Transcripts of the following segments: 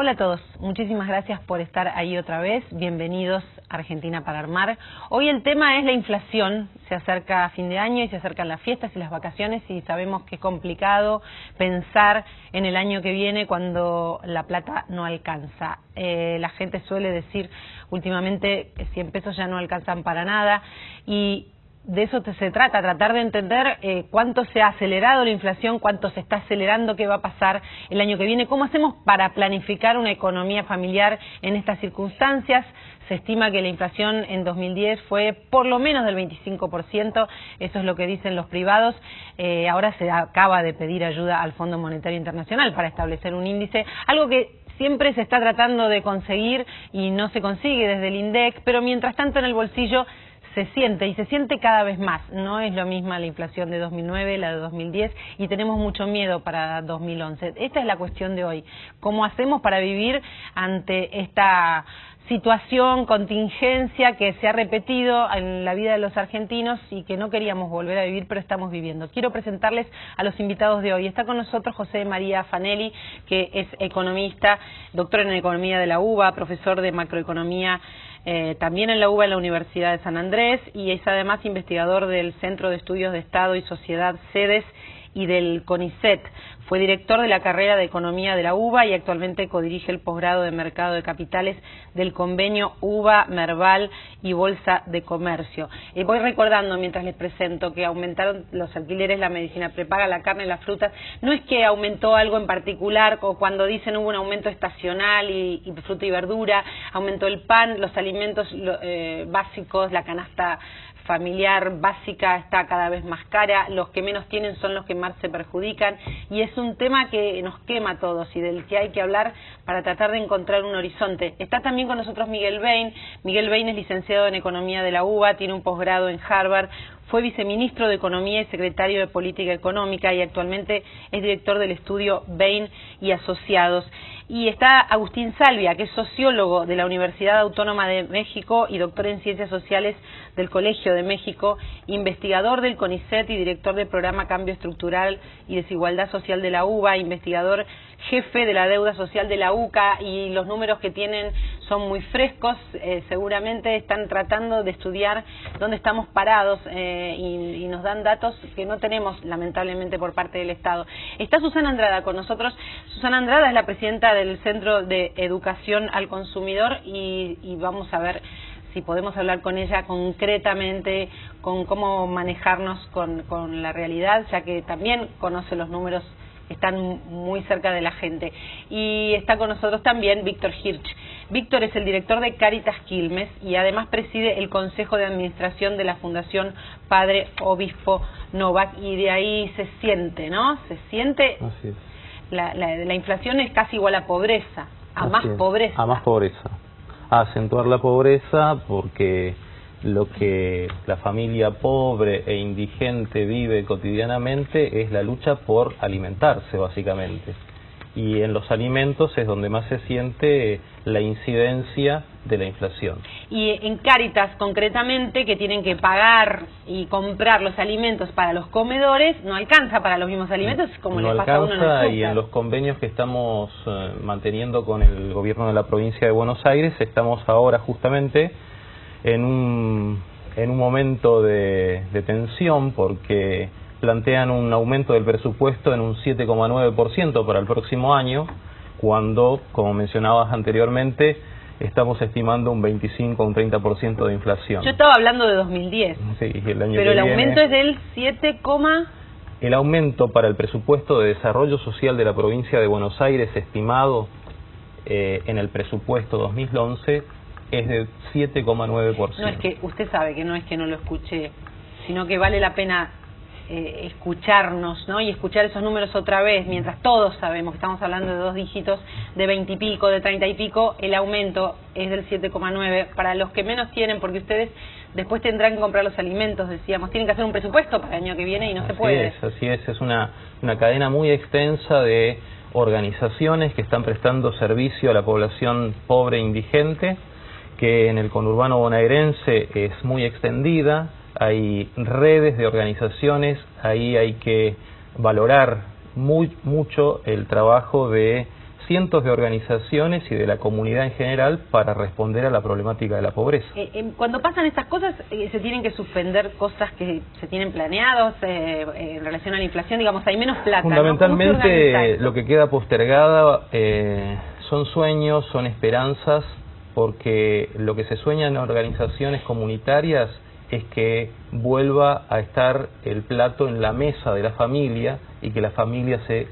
Hola a todos, muchísimas gracias por estar ahí otra vez, bienvenidos a Argentina para Armar. Hoy el tema es la inflación, se acerca a fin de año y se acercan las fiestas y las vacaciones y sabemos que es complicado pensar en el año que viene cuando la plata no alcanza. La gente suele decir últimamente 100 pesos ya no alcanzan para nada y de eso se trata, tratar de entender cuánto se ha acelerado la inflación, cuánto se está acelerando, qué va a pasar el año que viene, cómo hacemos para planificar una economía familiar en estas circunstancias. Se estima que la inflación en 2010 fue por lo menos del 25%, eso es lo que dicen los privados. Ahora se acaba de pedir ayuda al Fondo Monetario Internacional para establecer un índice, algo que siempre se está tratando de conseguir y no se consigue desde el INDEC, pero mientras tanto en el bolsillo se siente, y se siente cada vez más. No es lo misma la inflación de 2009, la de 2010, y tenemos mucho miedo para 2011. Esta es la cuestión de hoy. ¿Cómo hacemos para vivir ante esta situación, contingencia que se ha repetido en la vida de los argentinos y que no queríamos volver a vivir, pero estamos viviendo? Quiero presentarles a los invitados de hoy. Está con nosotros José María Fanelli, que es economista, doctor en economía de la UBA, profesor de macroeconomía también en la UBA en la Universidad de San Andrés, y es además investigador del Centro de Estudios de Estado y Sociedad CEDES y del CONICET. Fue director de la carrera de Economía de la UBA y actualmente codirige el posgrado de Mercado de Capitales del convenio UBA, Merval y Bolsa de Comercio. Voy recordando mientras les presento que aumentaron los alquileres, la medicina prepaga, la carne, las frutas. No es que aumentó algo en particular, o cuando dicen hubo un aumento estacional y fruta y verdura, aumentó el pan, los alimentos básicos, la canasta familiar básica está cada vez más cara, los que menos tienen son los que más se perjudican, y es un tema que nos quema a todos y del que hay que hablar para tratar de encontrar un horizonte. Está también con nosotros Miguel Bain. Miguel Bain es licenciado en Economía de la UBA, tiene un posgrado en Harvard, fue viceministro de Economía y secretario de Política Económica y actualmente es director del estudio Bain y Asociados. Y está Agustín Salvia, que es sociólogo de la Universidad Autónoma de México y doctor en Ciencias Sociales del Colegio de México, investigador del CONICET y director del programa Cambio Estructural y Desigualdad Social de la UBA, investigador jefe de la deuda social de la UCA, y los números que tienen son muy frescos. Seguramente están tratando de estudiar dónde estamos parados y nos dan datos que no tenemos lamentablemente por parte del Estado. Está Susana Andrada con nosotros. Susana Andrada es la presidenta del Centro de Educación al Consumidor y vamos a ver si podemos hablar con ella concretamente con cómo manejarnos con la realidad, ya que también conoce los números, están muy cerca de la gente. Y está con nosotros también Víctor Hirsch. Víctor es el director de Cáritas Quilmes y además preside el Consejo de Administración de la Fundación Padre Obispo Novak, y de ahí se siente, ¿no? Se siente. Así es. La inflación es casi igual a pobreza, a más pobreza. A más pobreza. A acentuar la pobreza, porque lo que la familia pobre e indigente vive cotidianamente es la lucha por alimentarse, básicamente. Y en los alimentos es donde más se siente la incidencia de la inflación. Y en Cáritas, concretamente, que tienen que pagar y comprar los alimentos para los comedores, no alcanza para los mismos alimentos, como no les pasa a uno en el súper. Y en los convenios que estamos manteniendo con el gobierno de la provincia de Buenos Aires, estamos ahora justamente en un momento de tensión, porque plantean un aumento del presupuesto en un 7,9% para el próximo año, cuando, como mencionabas anteriormente, estamos estimando un 25 o un 30% de inflación. Yo estaba hablando de 2010, sí, el año pero que el aumento es del 7, El aumento para el presupuesto de desarrollo social de la provincia de Buenos Aires estimado en el presupuesto 2011 es de 7,9%. No, es que usted sabe que no es que no lo escuché, sino que vale la pena escucharnos, ¿no? Y escuchar esos números otra vez, mientras todos sabemos que estamos hablando de 2 dígitos, de 20 y pico, de 30 y pico, el aumento es del 7,9 para los que menos tienen, porque ustedes después tendrán que comprar los alimentos, decíamos, tienen que hacer un presupuesto para el año que viene y no se puede. Así es una cadena muy extensa de organizaciones que están prestando servicio a la población pobre e indigente, que en el conurbano bonaerense es muy extendida. Hay redes de organizaciones, ahí hay que valorar mucho el trabajo de cientos de organizaciones y de la comunidad en general para responder a la problemática de la pobreza. Cuando pasan estas cosas, se tienen que suspender cosas que se tienen planeados en relación a la inflación, digamos, hay menos plata. Fundamentalmente, lo que queda postergada son sueños, son esperanzas, porque lo que se sueña en organizaciones comunitarias es que vuelva a estar el plato en la mesa de la familia y que la familia se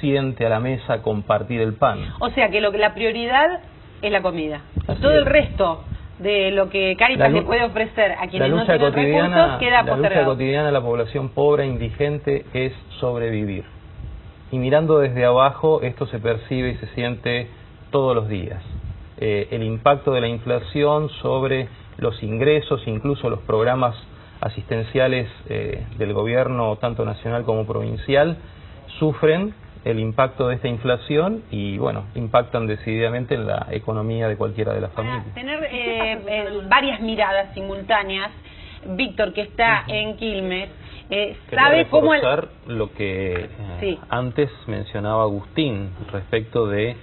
siente a la mesa a compartir el pan. O sea que la prioridad es la comida. Así todo es. El resto de lo que Cáritas le puede ofrecer a quienes no tienen recursos queda postergado. La lucha cotidiana de la población pobre e indigente es sobrevivir. Y mirando desde abajo, esto se percibe y se siente todos los días. El impacto de la inflación sobre los ingresos, incluso los programas asistenciales del gobierno, tanto nacional como provincial, sufren el impacto de esta inflación y, bueno, impactan decididamente en la economía de cualquiera de las familias. Tener varias miradas simultáneas, Víctor, que está en Quilmes, sabe cómo... lo que antes mencionaba Agustín respecto de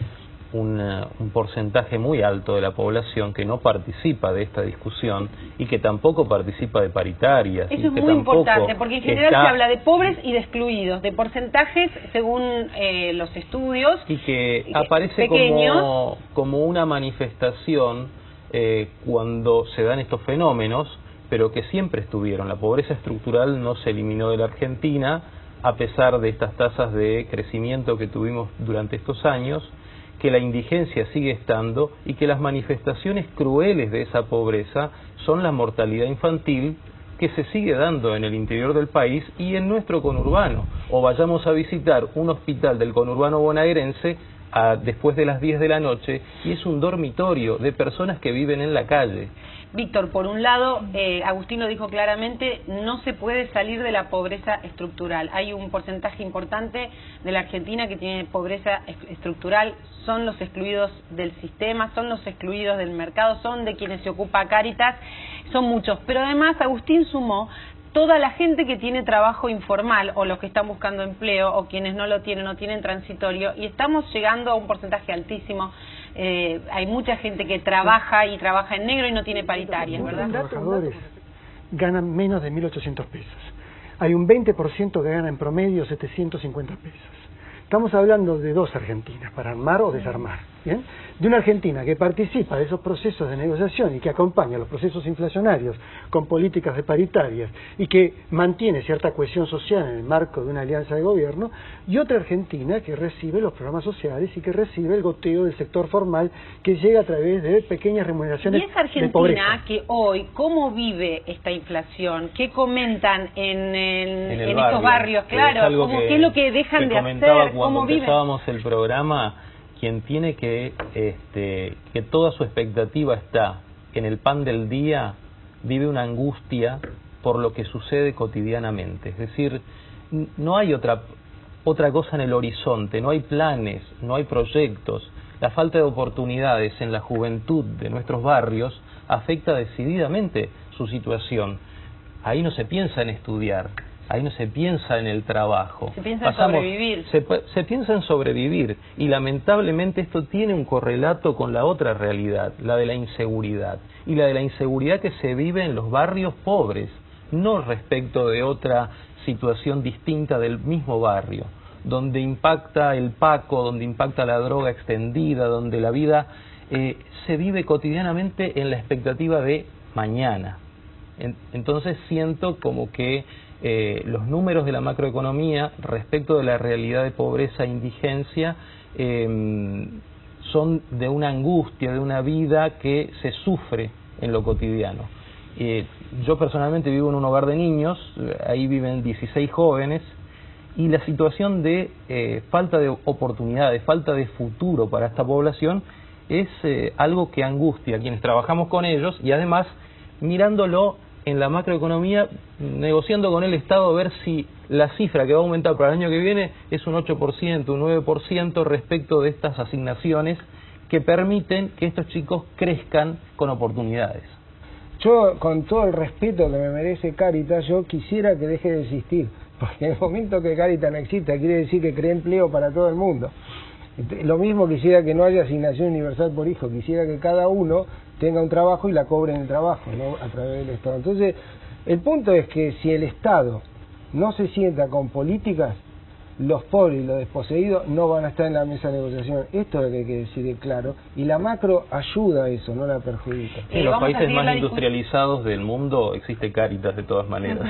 un porcentaje muy alto de la población que no participa de esta discusión y que tampoco participa de paritarias. Eso es muy importante, porque en general se habla de pobres y de excluidos, de porcentajes según los estudios. Y que aparece como una manifestación cuando se dan estos fenómenos, pero que siempre estuvieron. La pobreza estructural no se eliminó de la Argentina, a pesar de estas tasas de crecimiento que tuvimos durante estos años, que la indigencia sigue estando y que las manifestaciones crueles de esa pobreza son la mortalidad infantil que se sigue dando en el interior del país y en nuestro conurbano. O vayamos a visitar un hospital del conurbano bonaerense después de las 10 de la noche y es un dormitorio de personas que viven en la calle. Víctor, por un lado, Agustín lo dijo claramente, no se puede salir de la pobreza estructural. Hay un porcentaje importante de la Argentina que tiene pobreza estructural, son los excluidos del sistema, son los excluidos del mercado, son de quienes se ocupa Cáritas, son muchos. Pero además Agustín sumó toda la gente que tiene trabajo informal o los que están buscando empleo o quienes no lo tienen o tienen transitorio y estamos llegando a un porcentaje altísimo. Hay mucha gente que trabaja y trabaja en negro y no tiene paritarias, ¿verdad? Los trabajadores ganan menos de 1.800 pesos. Hay un 20% que gana en promedio 750 pesos. Estamos hablando de dos Argentinas, para armar o desarmar, ¿bien? De una Argentina que participa de esos procesos de negociación y que acompaña los procesos inflacionarios con políticas de paritarias y que mantiene cierta cohesión social en el marco de una alianza de gobierno, y otra Argentina que recibe los programas sociales y que recibe el goteo del sector formal que llega a través de pequeñas remuneraciones de pobreza. Y esa Argentina que hoy, ¿cómo vive esta inflación? ¿Qué comentan en estos barrios? Claro, ¿qué es lo que dejan de hacer? Cuando empezábamos el programa, quien tiene que toda su expectativa está en el pan del día, vive una angustia por lo que sucede cotidianamente. Es decir, no hay otra cosa en el horizonte, no hay planes, no hay proyectos. La falta de oportunidades en la juventud de nuestros barrios afecta decididamente su situación. Ahí no se piensa en estudiar. Ahí no se piensa en el trabajo. Se piensa en sobrevivir. Se piensa en sobrevivir y lamentablemente esto tiene un correlato con la otra realidad, la de la inseguridad. Y la de la inseguridad que se vive en los barrios pobres, no respecto de otra situación distinta del mismo barrio, donde impacta el paco, donde impacta la droga extendida, donde la vida se vive cotidianamente en la expectativa de mañana. Entonces siento como que los números de la macroeconomía respecto de la realidad de pobreza e indigencia son de una angustia, de una vida que se sufre en lo cotidiano. Yo personalmente vivo en un hogar de niños, ahí viven 16 jóvenes, y la situación de falta de oportunidades, falta de futuro para esta población es algo que angustia a quienes trabajamos con ellos y además mirándolo en la macroeconomía, negociando con el Estado a ver si la cifra que va a aumentar para el año que viene es un 8%, un 9% respecto de estas asignaciones que permiten que estos chicos crezcan con oportunidades. Yo, con todo el respeto que me merece Cáritas, yo quisiera que deje de existir, porque en el momento que Cáritas no exista quiere decir que crea empleo para todo el mundo. Lo mismo quisiera que no haya asignación universal por hijo, quisiera que cada uno tenga un trabajo y la cobre en el trabajo, no a través del Estado. Entonces, el punto es que si el Estado no se sienta con políticas, los pobres y los desposeídos no van a estar en la mesa de negociación. Esto es lo que hay que decir claro. Y la macro ayuda a eso, no la perjudica. En los países más industrializados del mundo existe Cáritas de todas maneras.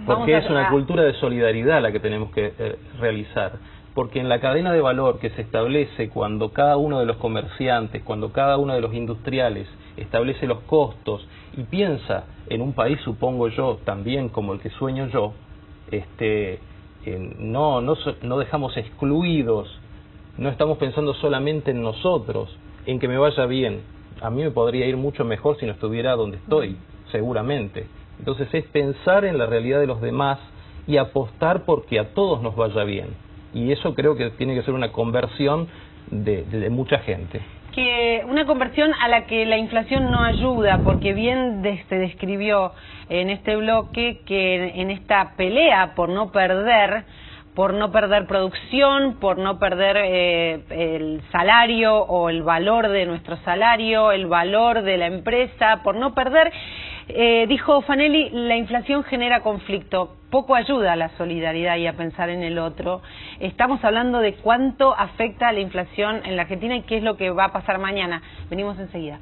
Porque es una cultura de solidaridad la que tenemos que realizar. Porque en la cadena de valor que se establece cuando cada uno de los comerciantes, cuando cada uno de los industriales establece los costos y piensa en un país, supongo yo, también como el que sueño yo, no dejamos excluidos, no estamos pensando solamente en nosotros, en que me vaya bien. A mí me podría ir mucho mejor si no estuviera donde estoy, seguramente. Entonces es pensar en la realidad de los demás y apostar porque a todos nos vaya bien. Y eso creo que tiene que ser una conversión de mucha gente. Que una conversión a la que la inflación no ayuda, porque bien se describió en este bloque que en esta pelea por no perder producción, por no perder el salario o el valor de nuestro salario, el valor de la empresa, por no perder, dijo Fanelli, la inflación genera conflicto, poco ayuda a la solidaridad y a pensar en el otro. Estamos hablando de cuánto afecta la inflación en la Argentina y qué es lo que va a pasar mañana. Venimos enseguida.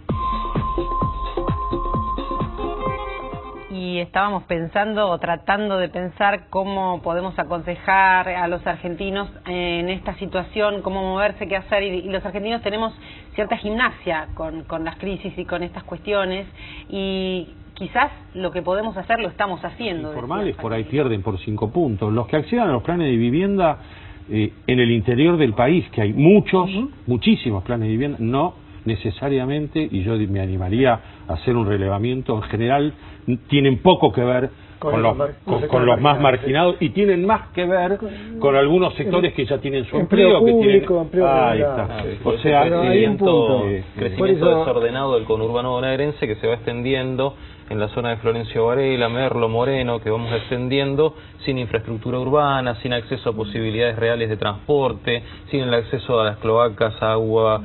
Y estábamos pensando o tratando de pensar cómo podemos aconsejar a los argentinos en esta situación, cómo moverse, qué hacer, y los argentinos tenemos cierta gimnasia con las crisis y con estas cuestiones, y quizás lo que podemos hacer lo estamos haciendo. Informales por ahí pierden por 5 puntos. Los que accedan a los planes de vivienda en el interior del país, que hay muchísimos planes de vivienda, no necesariamente, y yo me animaría a hacer un relevamiento, en general tienen poco que ver con los más marginados y tienen más que ver con algunos sectores que ya tienen su empleo público, ahí está. O sea, crecimiento desordenado del conurbano bonaerense que se va extendiendo en la zona de Florencio Varela, Merlo, Moreno, que vamos extendiendo sin infraestructura urbana, sin acceso a posibilidades reales de transporte, sin el acceso a las cloacas, agua,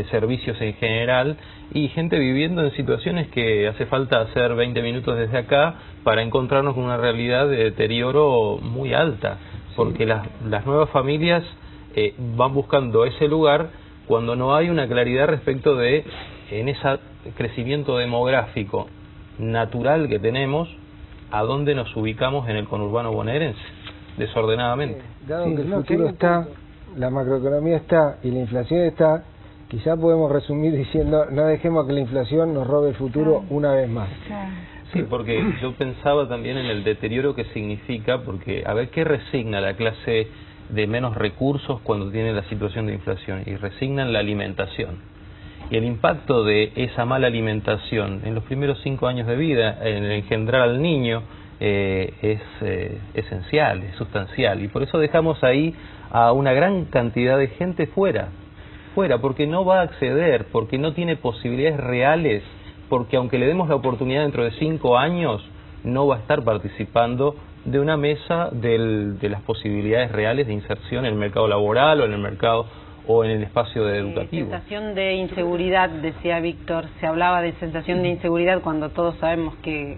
servicios en general, y gente viviendo en situaciones que hace falta hacer 20 minutos desde acá para encontrarnos con una realidad de deterioro muy alta, porque las nuevas familias van buscando ese lugar cuando no hay una claridad respecto de, en ese crecimiento demográfico natural que tenemos, a dónde nos ubicamos en el conurbano bonaerense, desordenadamente. Dado que el futuro está, la macroeconomía está y la inflación está, quizá podemos resumir diciendo, no dejemos que la inflación nos robe el futuro una vez más. Sí, porque yo pensaba también en el deterioro que significa, porque a ver qué resigna la clase de menos recursos cuando tiene la situación de inflación, y resignan la alimentación. Y el impacto de esa mala alimentación en los primeros 5 años de vida, en engendrar al niño, es esencial, es sustancial. Y por eso dejamos ahí a una gran cantidad de gente fuera, porque no va a acceder, porque no tiene posibilidades reales, porque aunque le demos la oportunidad dentro de 5 años, no va a estar participando de una mesa de las posibilidades reales de inserción en el mercado laboral o en el mercado o en el espacio educativo. Sensación de inseguridad, decía Víctor, se hablaba de sensación de inseguridad cuando todos sabemos que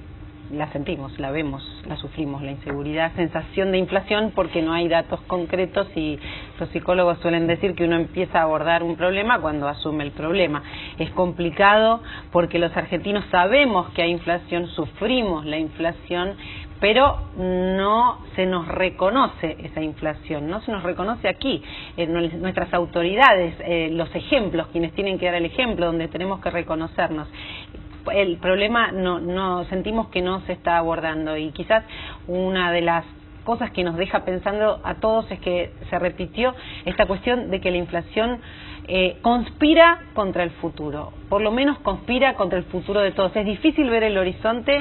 la sentimos, la vemos, la sufrimos, la inseguridad, sensación de inflación porque no hay datos concretos, y los psicólogos suelen decir que uno empieza a abordar un problema cuando asume el problema. Es complicado porque los argentinos sabemos que hay inflación, sufrimos la inflación, pero no se nos reconoce esa inflación, no se nos reconoce aquí, en nuestras autoridades, los ejemplos, quienes tienen que dar el ejemplo, donde tenemos que reconocernos. El problema no sentimos que no se está abordando, y quizás una de las cosas que nos deja pensando a todos es que se repitió esta cuestión de que la inflación conspira contra el futuro, por lo menos conspira contra el futuro de todos. Es difícil ver el horizonte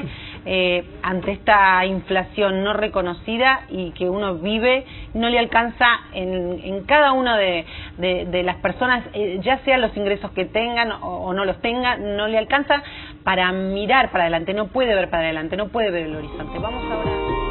ante esta inflación no reconocida y que uno vive, no le alcanza en cada una de las personas, ya sea los ingresos que tengan o no los tengan, no le alcanza para mirar para adelante, no puede ver para adelante, no puede ver el horizonte. Vamos ahora.